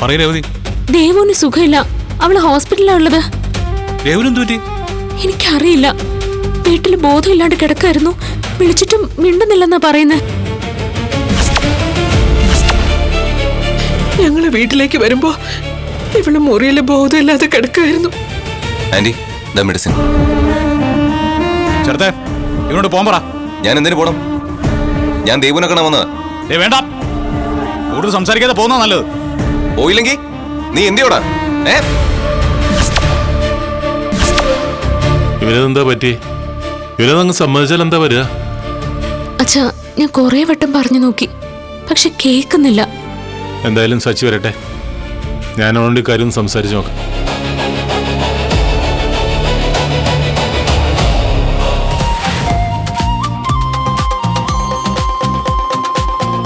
പറയ് രേവതി. ദേവുവിന് സുഖമില്ല, അവള് ഹോസ്പിറ്റലിലാ ഉള്ളത്. ദേവുനെന്തു പറ്റി? എനിക്കറിയില്ല. വീട്ടില് ബോധമില്ലാണ്ട് കിടക്കായിരുന്നു. വിളിച്ചിട്ടും മിണ്ടുന്നില്ലെന്നാ പറയുന്നത്. ഞങ്ങള് വീട്ടിലേക്ക് വരുമ്പോ ഇവള് മുറിയിലെ ബോധമില്ലാതെ കിടക്കായിരുന്നു. ആന്റി, ദാ മെഡിസിൻ. ചെറുത്തെ, ഇവനോട് പോകാൻ പറ. ഞാൻ എന്തിനു പോണം? ഞാൻ ദേവുനെ കാണാൻ വന്നത്. വേണ്ട, കൂടുതൽ സംസാരിക്കാതെ പോകുന്ന നല്ലത്. പോയില്ലെങ്കി നീ എന്തിയോടാ? ഇവനെന്താ പറ്റി? ഇവനതങ്ങ് സമ്മതിച്ചാൽ എന്താ വരിക? അച്ഛാ, ഞാൻ കുറെ വട്ടം പറഞ്ഞു നോക്കി, പക്ഷെ കേൾക്കുന്നില്ല. എന്തായാലും സച്ചി വരട്ടെ, ഞാൻ അവനോട് കാര്യം സംസാരിച്ചു നോക്കാം.